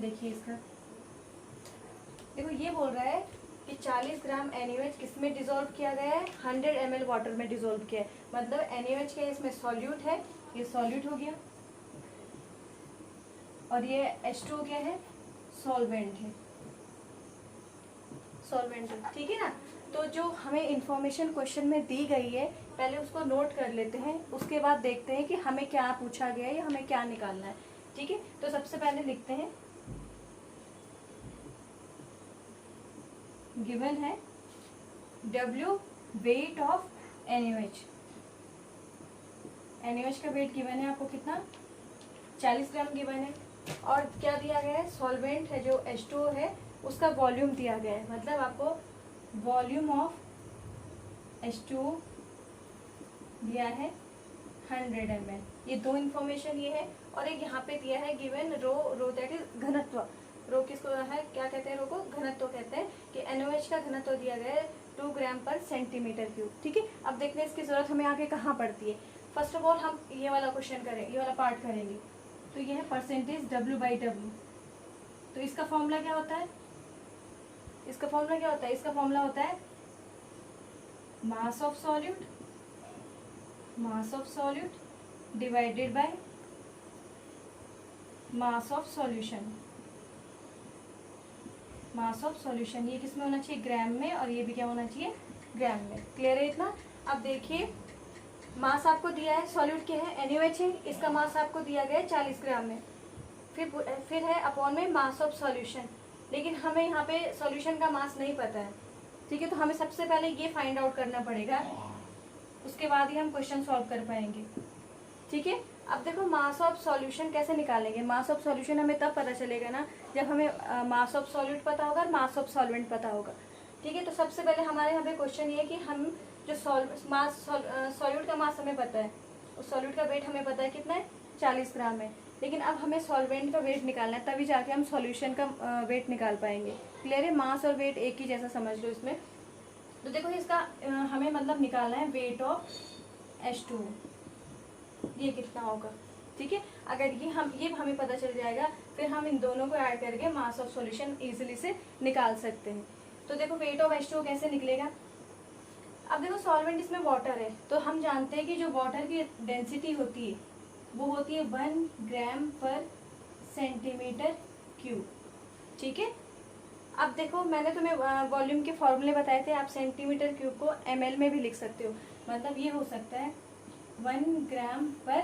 देखिए इसका, देखो ये बोल रहा है कि 40 ग्राम NaOH किसमें डिजोल्व किया गया है, 100 ml वाटर में डिजोल्व किया है। मतलब NaOH क्या है, इसमें सॉल्यूट है, ये सॉल्यूट हो गया, और ये H2O क्या है, सॉल्वेंट है, सॉल्वेंट है, ठीक है ना। तो जो हमें इंफॉर्मेशन क्वेश्चन में दी गई है पहले उसको नोट कर लेते हैं, उसके बाद देखते हैं कि हमें क्या पूछा गया है या हमें क्या निकालना है, ठीक है। तो सबसे पहले लिखते हैं, गिवन है W weight of NaOH। NaOH का वेट गिवन है आपको कितना, 40 ग्राम गिवन है, और क्या दिया गया है, सॉल्वेंट है जो H2O है उसका वॉल्यूम दिया गया है। मतलब आपको वॉल्यूम ऑफ H2O दिया है 100 ml। ये दो इंफॉर्मेशन ये है, और एक यहाँ पे दिया है गिवन रो दैट इज घनत्व। रो किसको है, क्या कहते हैं, रो को घनत्व कहते हैं, कि NaOH का घनत्व दिया गया है 2 ग्राम पर सेंटीमीटर क्यूब, ठीक है। अब देखते हैं इसकी जरूरत हमें आगे कहाँ पड़ती है। फर्स्ट ऑफ ऑल हम ये वाला क्वेश्चन करें, ये वाला पार्ट करेंगे। तो ये है परसेंटेज W/W। तो इसका फॉर्मूला क्या होता है, इसका फॉर्मूला क्या होता है, इसका फॉर्मूला होता है मास of solute, mass of solute divided by mass of solution, mass of solution. ये किसमें होना चाहिए, ग्राम में, और ये भी क्या होना चाहिए, ग्राम में। क्लियर है इतना। अब देखिए मास आपको दिया है, सॉल्यूट क्या है, NaOH है, इसका मास आपको दिया गया है 40 ग्राम में। फिर है अपॉन में मास ऑफ सॉल्यूशन, लेकिन हमें यहाँ पे सॉल्यूशन का मास नहीं पता है, ठीक है। तो हमें सबसे पहले ये फाइंड आउट करना पड़ेगा, उसके बाद ही हम क्वेश्चन सॉल्व कर पाएंगे, ठीक है। अब देखो मास ऑफ सॉल्यूशन कैसे निकालेंगे। मास ऑफ सॉल्यूशन हमें तब पता चलेगा ना जब हमें मास ऑफ सॉल्यूट पता होगा और मास ऑफ सॉल्वेंट पता होगा, ठीक है। तो सबसे पहले हमारे यहाँ पे क्वेश्चन ये है कि हम जो सॉल्यूट का मास हमें पता है, उस सॉल्यूट का वेट हमें पता है कितना है, 40 ग्राम है, लेकिन अब हमें सॉल्वेंट का वेट निकालना है, तभी जाके हम सॉल्यूशन का वेट निकाल पाएंगे। क्लियर है, मास और वेट एक ही जैसा समझ लो इसमें। तो देखो इसका हमें मतलब निकालना है वेट ऑफ H2O, ये कितना होगा, ठीक है। अगर ये हमें पता चल जाएगा, फिर हम इन दोनों को ऐड करके मास ऑफ सॉल्यूशन इजीली से निकाल सकते हैं। तो देखो वेट ऑफ H2O कैसे निकलेगा। अब देखो सॉल्वेंट इसमें वाटर है, तो हम जानते हैं कि जो वाटर की डेंसिटी होती है वो होती है 1 ग्राम पर सेंटीमीटर क्यूब, ठीक है। अब देखो मैंने तुम्हें वॉल्यूम के फॉर्मूले बताए थे, आप सेंटीमीटर क्यूब को ml में भी लिख सकते हो। मतलब ये हो सकता है 1 ग्राम पर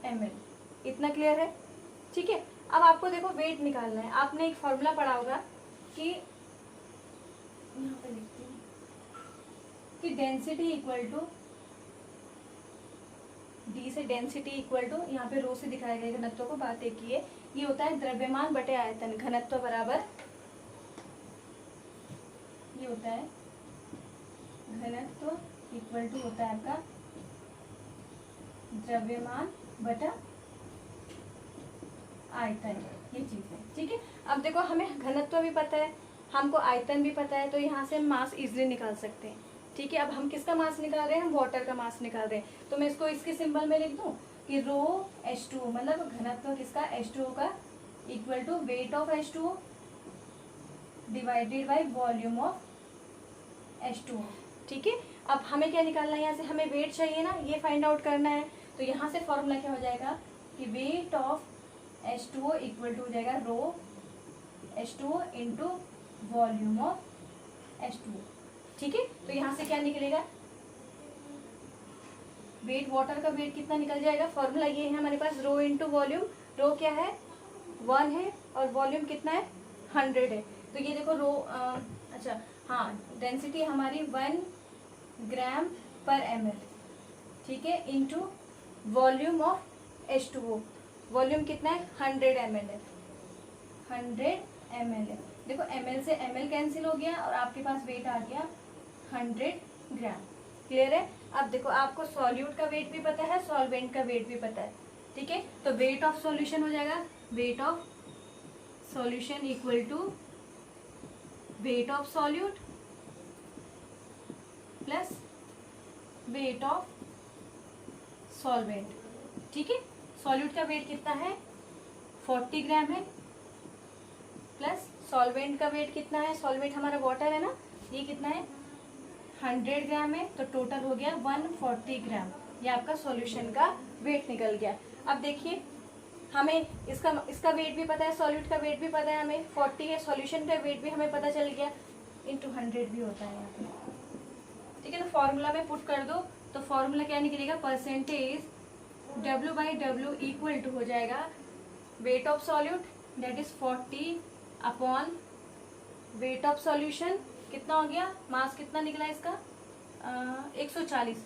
ml, इतना क्लियर है, ठीक है। अब आपको देखो वेट निकालना है। आपने एक फॉर्मूला पढ़ा होगा कि यहाँ पे लिखती हूँ कि डेंसिटी इक्वल टू डी से, डेंसिटी इक्वल टू, यहाँ पे रो से दिखाया गया घनत्व को, बात एक ही है, ये होता है द्रव्यमान बटे आयतन, घनत्व बराबर, ये होता है घनत्व इक्वल टू होता है आपका द्रव्यमान बटा आयतन, ये चीज है, ठीक है। अब देखो हमें घनत्व भी पता है, हमको आयतन भी पता है, तो यहाँ से हम मास इजीली निकाल सकते हैं, ठीक है। अब हम किसका मास निकाल रहे हैं, हम वाटर का मास निकाल रहे हैं। तो मैं इसको इसके सिंबल में लिख दूं कि रो H2O, मतलब घनत्व किसका, H2O का, equal to weight of H2O divided by volume of H2O, ठीक है। अब हमें क्या निकालना है, यहाँ से हमें वेट चाहिए ना, ये फाइंड आउट करना है। तो यहाँ से फॉर्मूला क्या हो जाएगा कि wait of H2O equal to हो जाएगा रो H2O into volume of H2O, ठीक है। तो यहाँ से क्या निकलेगा, वेट, वाटर का वेट कितना निकल जाएगा, फॉर्मूला ये है हमारे पास, रो इंटू वॉल्यूम। रो क्या है, 1 है, और वॉल्यूम कितना है, 100 है। तो ये देखो रो अच्छा हाँ, डेंसिटी हमारी 1 ग्राम पर ml, ठीक है, into volume of H2O, volume कितना है, 100 ml है, 100 ml है। देखो ml से ml कैंसिल हो गया और आपके पास वेट आ गया 100 ग्राम। क्लियर है। अब देखो आपको सॉल्यूट का वेट भी पता है, सॉल्वेंट का वेट भी पता है, ठीक है। तो वेट ऑफ सॉल्यूशन हो जाएगा, weight of solution equal to weight of solute plus weight of solvent, ठीक है। सॉल्यूट का वेट कितना है 40 ग्राम है, प्लस सॉल्वेंट का वेट कितना है, सॉल्वेंट हमारा वाटर है ना, ये कितना है 100 ग्राम है, तो टोटल हो गया 140 ग्राम। ये आपका सॉल्यूशन का वेट निकल गया। अब देखिए हमें इसका वेट भी पता है, सॉल्यूट का वेट भी पता है, हमें 40 है, सॉल्यूशन का वेट भी हमें पता चल गया, इंटू 100 भी होता है यहाँ पे। ठीक है, तो फॉर्मूला में पुट कर दो, तो फॉर्मूला क्या निकलेगा, परसेंटेज W/W इक्वल टू हो जाएगा weight of solute that is 40 upon weight of solution, कितना हो गया, मास कितना निकला इसका 140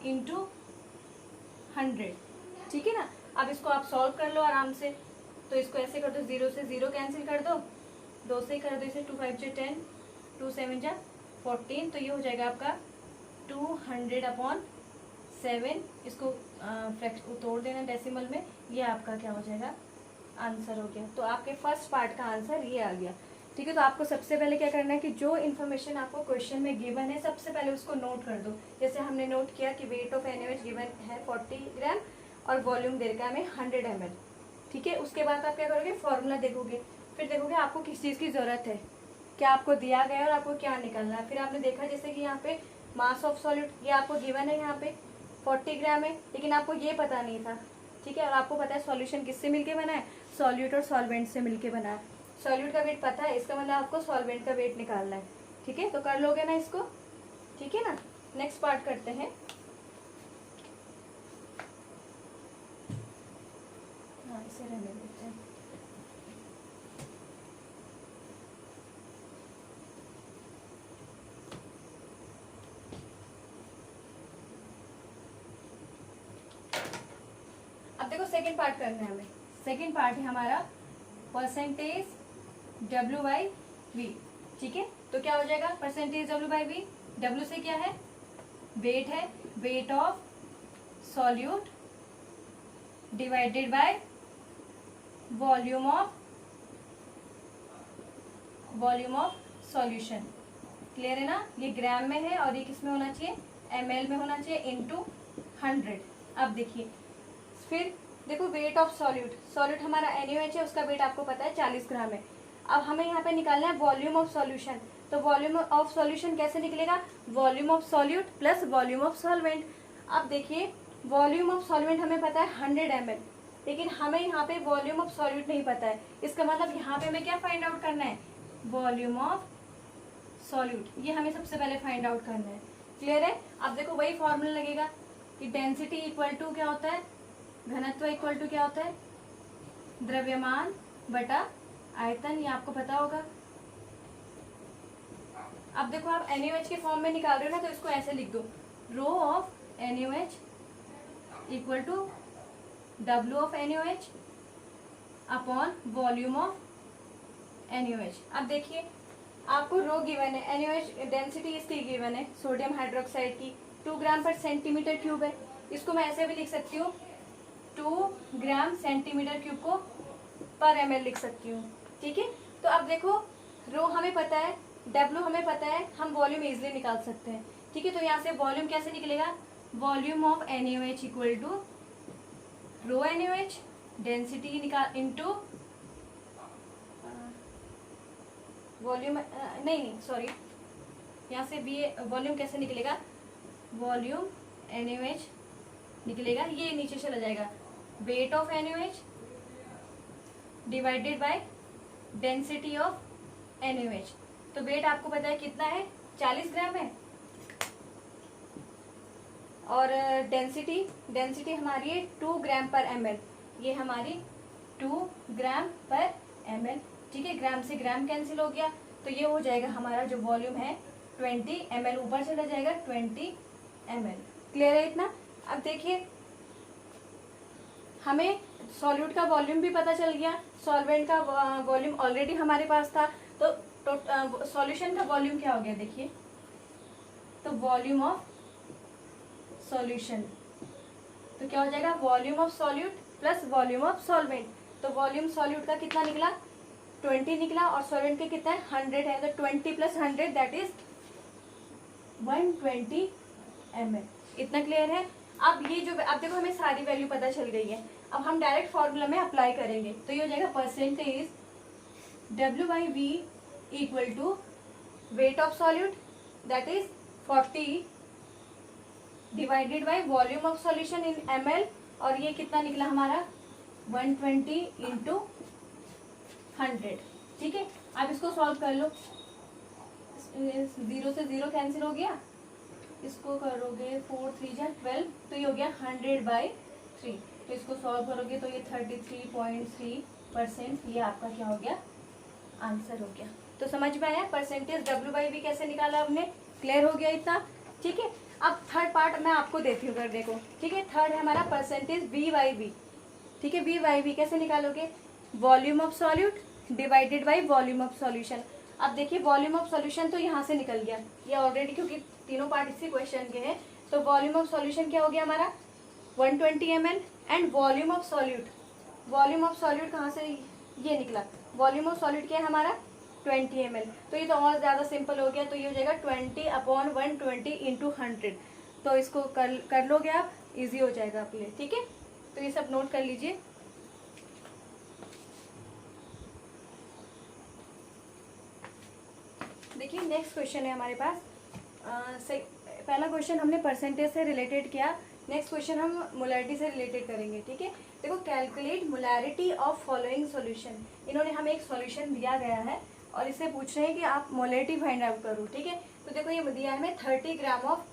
इंटू 100। ठीक है ना। अब इसको आप सॉल्व कर लो आराम से, तो इसको ऐसे कर दो, 0 से 0 कैंसिल कर दो, 2 से कर दो इसे, 2 5 जा 10, 2 7 जा 14, तो ये हो जाएगा आपका 200/7। इसको तोड़ देना डेसिमल में, ये आपका क्या हो जाएगा, आंसर हो गया। तो आपके फर्स्ट पार्ट का आंसर ये आ गया। ठीक है, तो आपको सबसे पहले क्या करना है कि जो इन्फॉर्मेशन आपको क्वेश्चन में गिवन है सबसे पहले उसको नोट कर दो। जैसे हमने नोट किया कि वेट ऑफ NaOH गिवन है 40 ग्राम और वॉल्यूम दे रखा है हमें 100 ml। ठीक है, उसके बाद आप क्या करोगे, फॉर्मूला देखोगे, फिर देखोगे आपको किस चीज़ की ज़रूरत है, क्या आपको दिया गया है और आपको क्या निकलना है। फिर आपने देखा जैसे कि यहाँ पे मास ऑफ सॉल्यूट ये आपको गिवन है, यहाँ पे 40 ग्राम है, लेकिन आपको ये पता नहीं था। ठीक है, और आपको पता है सॉल्यूशन किससे मिलके बना है, सॉल्यूट और सॉल्वेंट से मिलके बना है। सॉल्यूट का वेट पता है, इसका मतलब आपको सॉल्वेंट का वेट निकालना है। ठीक है, तो कर लोगे ना इसको। ठीक है ना, नेक्स्ट पार्ट करते हैं। हाँ, इसे रहने देते हैं। अब देखो सेकंड पार्ट करना है हमें। सेकंड पार्ट है हमारा परसेंटेज W/V। ठीक है, तो क्या हो जाएगा, परसेंटेज W/V, W से क्या है, वेट है, wait of solute divided by volume of solution. Clear है ना, ये ग्राम में है और ये किस में होना चाहिए, ml में होना चाहिए, इंटू 100। अब देखिए फिर देखो वेट ऑफ सॉल्यूट हमारा NaOH है, उसका वेट आपको पता है 40 ग्राम है। अब हमें यहाँ पे निकालना है वॉल्यूम ऑफ सॉल्यूशन, तो वॉल्यूम ऑफ सॉल्यूशन कैसे निकलेगा, volume of solute plus volume of solvent. अब देखिए वॉल्यूम ऑफ सॉल्वेंट हमें पता है 100 ml, लेकिन हमें यहाँ पे वॉल्यूम ऑफ सॉल्यूट नहीं पता है। इसका मतलब यहाँ पे हमें क्या फाइंड आउट करना है, वॉल्यूम ऑफ सॉल्यूट, ये हमें सबसे पहले फाइंड आउट करना है। क्लियर है। अब देखो वही फॉर्मूला लगेगा कि डेंसिटी इक्वल टू क्या होता है, घनत्व इक्वल टू क्या होता है, द्रव्यमान बटा आयतन, ये आपको पता होगा। अब देखो आप NaOH के फॉर्म में निकाल रहे हो ना, तो इसको ऐसे लिख दो, rho of NaOH equal to W of NaOH upon volume of NaOH। अब देखिए आपको रो गिवन है, NaOH डेंसिटी इसकी गिवन है सोडियम हाइड्रोक्साइड की 2 ग्राम पर सेंटीमीटर क्यूब है। इसको मैं ऐसे भी लिख सकती हूँ, 2 ग्राम सेंटीमीटर क्यूब को पर ml लिख सकती हूँ। ठीक है, तो अब देखो रो हमें पता है, W हमें पता है, हम वॉल्यूम इजिली निकाल सकते हैं। ठीक है, तो यहाँ से वॉल्यूम कैसे निकलेगा, volume of NaOH equal to rho NaOH density निकाल इंटू वॉल्यूम, नहीं सॉरी, यहाँ से भी वॉल्यूम कैसे निकलेगा, वॉल्यूम NaOH निकलेगा, ये नीचे चला जाएगा, weight of NaOH divided by density of NaOH। तो वेट आपको पता है कितना है, 40 ग्राम है, और डेंसिटी हमारी है 2 ग्राम पर ml, ये हमारी 2 ग्राम पर ml। ठीक है, ग्राम से ग्राम कैंसिल हो गया, तो ये हो जाएगा हमारा जो वॉल्यूम है 20 ml, ऊपर चला जाएगा 20 ml। क्लियर है इतना। अब देखिए हमें सॉल्यूट का वॉल्यूम भी पता चल गया, सॉल्वेंट का वॉल्यूम ऑलरेडी हमारे पास था, तो सॉल्यूशन का वॉल्यूम क्या हो गया देखिए, तो वॉल्यूम ऑफ सॉल्यूशन, तो क्या हो जाएगा, volume of solute plus volume of solvent. तो वॉल्यूम सॉल्यूट का कितना निकला, 20 निकला, और सॉल्वेंट का कितना है, 100 है, तो 20 + 100 दैट इज 120 ml। इतना क्लियर है। अब ये जो, अब देखो हमें सारी वैल्यू पता चल गई है। अब हम डायरेक्ट फॉर्मूला में अप्लाई करेंगे, तो ये हो जाएगा percentage W/V equal to weight of solute that is 40 divided by volume of solution in ml, और ये कितना निकला हमारा 120 इंटू 100। ठीक है, अब इसको सॉल्व कर लो। 0 से 0 कैंसिल हो गया, इसको करोगे 4 3 जा 12, तो ये हो गया 100/3। तो इसको सॉल्व करोगे तो ये 33.3% ये आपका क्या हो गया, आंसर हो गया। तो समझ में आया परसेंटेज W/V कैसे निकाला हमने, क्लियर हो गया इतना। ठीक है, अब थर्ड पार्ट मैं आपको देती हूँ करने को। ठीक है, थर्ड है हमारा परसेंटेज V/V। ठीक है, V/V कैसे निकालोगे, volume of solute divided by volume of solution. अब देखिए वॉल्यूम ऑफ सॉल्यूशन तो यहाँ से निकल गया ये ऑलरेडी, क्योंकि तीनों पार्ट इसी क्वेश्चन के हैं। तो वॉल्यूम ऑफ सॉल्यूशन क्या हो गया हमारा 120 ml, and volume of solute, volume of solute कहाँ से ये निकला, वॉल्यूम ऑफ सॉल्यूट क्या है हमारा 20 ml। तो ये तो और ज़्यादा सिंपल हो गया, तो ये हो जाएगा 20/120 इंटू 100। तो इसको कर लोगे आप, इजी हो जाएगा आपके लिए। ठीक है, तो ये सब नोट कर लीजिए। देखिए नेक्स्ट क्वेश्चन है हमारे पास। पहला क्वेश्चन हमने परसेंटेज से रिलेटेड किया, नेक्स्ट क्वेश्चन हम मोलैरिटी से रिलेटेड करेंगे। ठीक है, देखो calculate molarity of following solution. इन्होंने हमें एक सॉल्यूशन दिया गया है और इससे पूछ रहे हैं कि आप मोलैरिटी फाइंड आउट करो। ठीक है, तो देखो ये दिया है हमें 30 gram of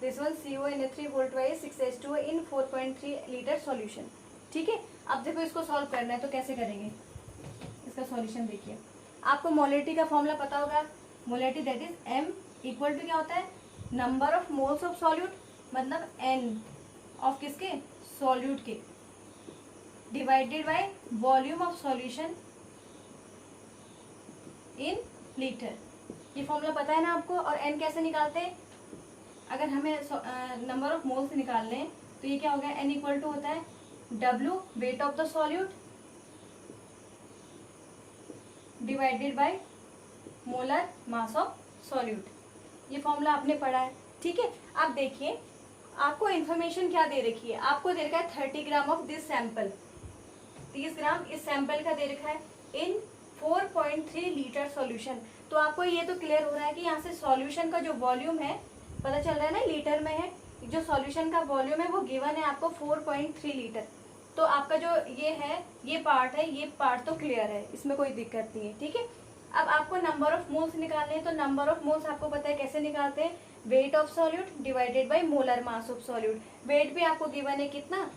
this one CONA3 volt 6H2O in 4.3 litre solution. ठीक है, अब देखो इसको सॉल्व करना है, तो कैसे करेंगे इसका सॉल्यूशन। देखिए आपको मोलैरिटी का फॉर्मूला पता होगा, molarity that is M equal to क्या होता है, number of moles of solute, मतलब N ऑफ किसके, सॉल्यूट के, divided by volume of solution in litre. ये फॉर्मूला पता है ना आपको। और N कैसे निकालते हैं, अगर हमें नंबर ऑफ मोल्स निकाल लें तो ये क्या हो गया, N इक्वल टू होता है W weight of the solute divided by molar mass of solute. ये फॉर्मूला आपने पढ़ा है। ठीक है, अब देखिए आपको इन्फॉर्मेशन क्या दे रखी है, आपको दे रखा है 30 ग्राम ऑफ दिस सैंपल, 30 ग्राम इस सैंपल का दे रखा है इन 4.3 लीटर सॉल्यूशन। तो आपको ये तो क्लियर हो रहा है कि यहाँ से सॉल्यूशन का जो वॉल्यूम है पता चल रहा है ना, लीटर में है, जो सॉल्यूशन का वॉल्यूम है वो गिवन है आपको 4.3 लीटर। तो आपका जो ये है ये पार्ट तो क्लियर है, इसमें कोई दिक्कत नहीं है। ठीक है, अब आपको नंबर ऑफ मोल्स निकालने हैं, तो नंबर ऑफ मोल्स आपको पता है कैसे निकालते हैं, weight of solute divided by molar mass of solute. Weight भी आपको गिवन है कितना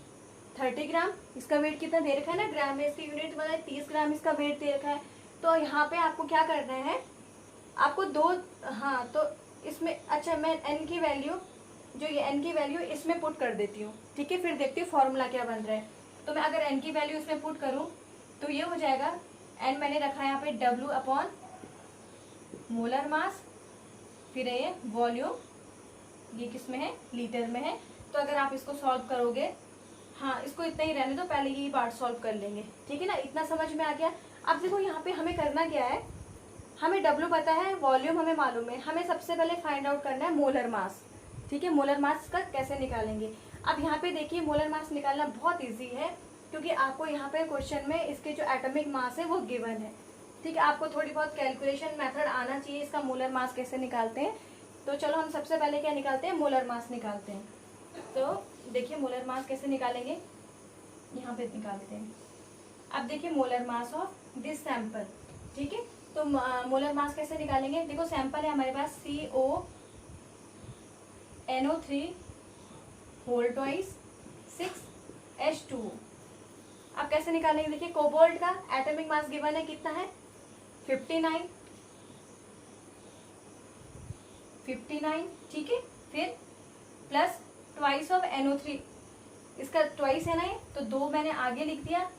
30 ग्राम, इसका वेट कितना दे रखा है ना, ग्राम में इसकी यूनिट मतलब 30 ग्राम इसका वेट दे रखा है। तो यहाँ पे आपको क्या करना है, आपको तो इसमें अच्छा मैं n की वैल्यू, जो ये n की वैल्यू इसमें पुट कर देती हूँ। ठीक है, फिर देखती हूँ फॉर्मूला क्या बन रहा है। तो मैं अगर n की वैल्यू इसमें पुट करूँ तो ये हो जाएगा n मैंने रखा है यहाँ पे W अपॉन मोलर मास, फिर ये वॉल्यूम, ये किस में है, लीटर में है। तो अगर आप इसको सॉल्व करोगे, हाँ इसको इतना ही रहने दो, पहले यही पार्ट सॉल्व कर लेंगे। ठीक है ना, इतना समझ में आ गया। अब देखो यहाँ पे हमें करना क्या है, हमें W पता है, वॉल्यूम हमें मालूम है, हमें सबसे पहले फाइंड आउट करना है मोलर मास। ठीक है, मोलर मास का कैसे निकालेंगे। अब यहाँ पे देखिए मोलर मास निकालना बहुत ईजी है, क्योंकि आपको यहाँ पे क्वेश्चन में इसके जो एटॉमिक मास है वो गिवन है। ठीक है, आपको थोड़ी बहुत कैलकुलेशन मेथड आना चाहिए इसका, मोलर मास कैसे निकालते हैं। तो चलो हम सबसे पहले क्या निकालते हैं, मोलर मास निकालते हैं। तो देखिए मोलर मास कैसे निकालेंगे, यहाँ पे निकालते हैं। अब देखिए molar mass of this sample. ठीक है, तो मोलर मास कैसे निकालेंगे, देखो सैंपल है हमारे पास CONO3 होल ट्वाइस 6H2O। अब कैसे निकालेंगे, देखिए कोबाल्ट का एटॉमिक मास गिवन है कितना है 59। ठीक है, फिर प्लस ट्वाइस ऑफ NO3, इसका ट्वाइस है ना ये, तो 2 मैंने आगे लिख दिया।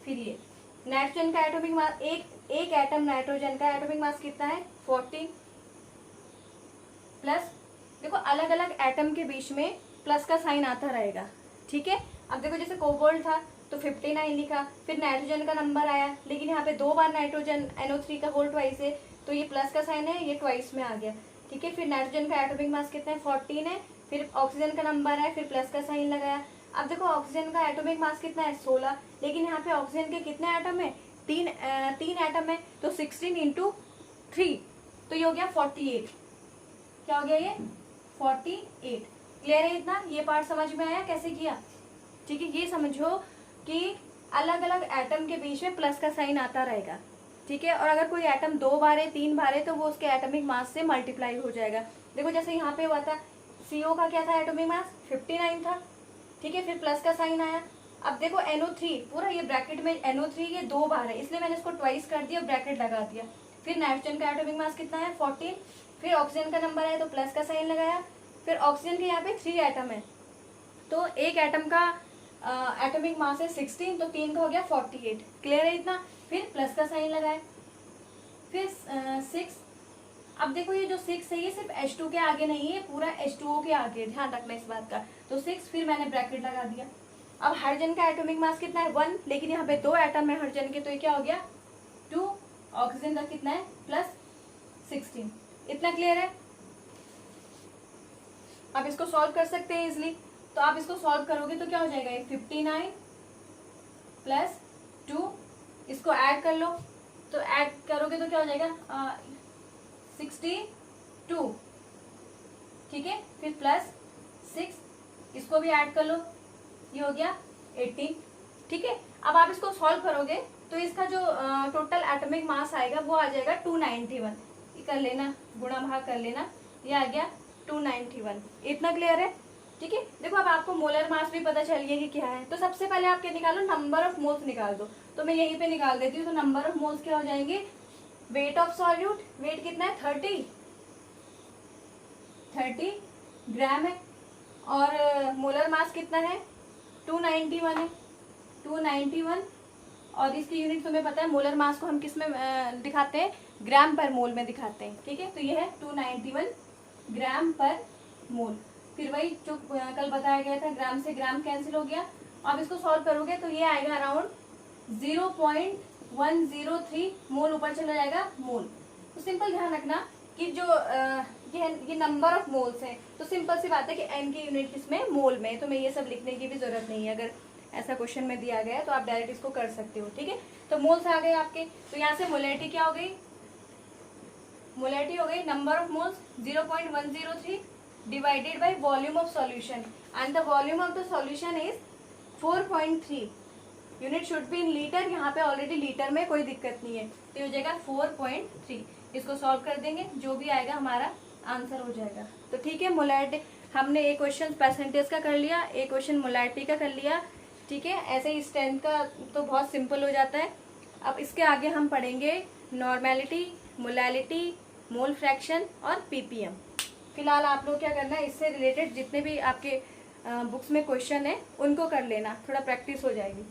फिर ये नाइट्रोजन का एटॉमिक मास, एक एटम नाइट्रोजन का एटॉमिक मास कितना है 40, प्लस देखो अलग अलग एटम के बीच में प्लस का साइन आता रहेगा। ठीक है, अब देखो जैसे कोबाल्ट था तो 59 लिखा, फिर नाइट्रोजन का नंबर आया, लेकिन यहाँ पे 2 बार नाइट्रोजन NO3 का होल ट्वाइस है, तो ये प्लस का साइन है, ये ट्वाइस में आ गया। ठीक है, फिर नाइट्रोजन का एटॉमिक मास कितना है 14 है, फिर ऑक्सीजन का नंबर है, फिर प्लस का साइन लगाया। अब देखो ऑक्सीजन का एटॉमिक मास कितना है 16, लेकिन यहाँ पे ऑक्सीजन के कितने एटम है, तीन एटम है, तो 16 इंटू 3, तो ये हो गया 48। क्या हो गया ये 48। क्लियर है इतना, ये पार्ट समझ में आया कैसे किया? ठीक है, ये समझो कि अलग अलग एटम के बीच में प्लस का साइन आता रहेगा, ठीक है। और अगर कोई एटम 2 बार है 3 बार है तो वो उसके एटॉमिक मास से मल्टीप्लाई हो जाएगा। देखो जैसे यहाँ पे हुआ था, CO का क्या था एटॉमिक मास 59 था, ठीक है, फिर प्लस का साइन आया। अब देखो NO3 पूरा ये ब्रैकेट में NO3 ये 2 बार है, इसलिए मैंने इसको ट्वाइस कर दिया, ब्रैकेट लगा दिया। फिर नाइट्रोजन का एटॉमिक मास कितना है 14, फिर ऑक्सीजन का नंबर है तो प्लस का साइन लगाया। फिर ऑक्सीजन के यहाँ पे 3 एटम है, तो एक एटम का एटॉमिक मास है 16, तो 3 का हो गया 48। क्लियर है इतना, फिर प्लस का साइन लगाए। फिर 6, अब देखो ये जो 6 है ये सिर्फ H2 के आगे नहीं है, पूरा H2O के आगे, ध्यान रखना इस बात का। तो 6, फिर मैंने ब्रैकेट लगा दिया। अब हाइड्रोजन का एटॉमिक मास कितना है 1, लेकिन यहाँ पे 2 एटम है हाइड्रोजन के, तो ये क्या हो गया 2। ऑक्सीजन का कितना है प्लस 16। इतना क्लियर है? आप इसको सॉल्व कर सकते हैं इजिली। तो आप इसको सॉल्व करोगे तो क्या हो जाएगा, ये 59 प्लस 2, इसको ऐड कर लो, तो ऐड करोगे तो क्या हो जाएगा 62, ठीक है। फिर प्लस 6, इसको भी ऐड कर लो, ये हो गया 18, ठीक है। अब आप इसको सॉल्व करोगे तो इसका जो टोटल एटॉमिक मास आएगा वो आ जाएगा 291। ये कर लेना, गुणा भाग कर लेना, ये आ गया 291। इतना क्लियर है? ठीक है। देखो अब आपको मोलर मास भी पता चल गया कि क्या है, तो सबसे पहले आप क्या निकालो, नंबर ऑफ मोल्स निकाल दो। तो मैं यहीं पे निकाल देती हूँ। तो नंबर ऑफ मोल्स क्या हो जाएंगे, वेट ऑफ सॉल्यूट, वेट कितना है 30 ग्राम है, और मोलर मास कितना है 291 है, 291। और इसकी यूनिट तुम्हें पता है, मोलर मास को हम किस में दिखाते हैं, ग्राम पर मोल में दिखाते हैं, ठीक है। तो ये है 291 ग्राम पर मोल। फिर वही जो कल बताया गया था, ग्राम से ग्राम कैंसिल हो गया। अब इसको सॉल्व करोगे तो ये आएगा अराउंड 0.103 मोल, ऊपर चला जाएगा मोल। तो सिंपल ध्यान रखना कि जो ये नंबर ऑफ मोल्स है, तो सिंपल सी बात है कि n की यूनिट किसमें, मोल में। तो मैं ये सब लिखने की भी जरूरत नहीं है, अगर ऐसा क्वेश्चन में दिया गया है तो आप डायरेक्ट इसको कर सकते हो, ठीक है। तो मोल्स आ गए आपके। तो यहाँ से मोलैरिटी क्या हो गई, मोलैरिटी हो गई number of moles 0.103 divided by volume of solution, and the volume of the solution is 4.3. Unit should be in litre, यहाँ पे ऑलरेडी लीटर में, कोई दिक्कत नहीं है। तो ये हो जाएगा 4.3। इसको सॉल्व कर देंगे, जो भी आएगा हमारा आंसर हो जाएगा। तो ठीक है, मोलैरिटी हमने एक क्वेश्चन परसेंटेज का कर लिया, एक क्वेश्चन मोलैरिटी का कर लिया, ठीक है। ऐसे ही स्ट्रेंथ का तो बहुत सिंपल हो जाता है। अब इसके आगे हम पढ़ेंगे नॉर्मेलिटी, मोलैलिटी, मोल फ्रैक्शन और ppm। फिलहाल आप लोग क्या करना है, इससे रिलेटेड जितने भी आपके बुक्स में क्वेश्चन है उनको कर लेना, थोड़ा प्रैक्टिस हो जाएगी।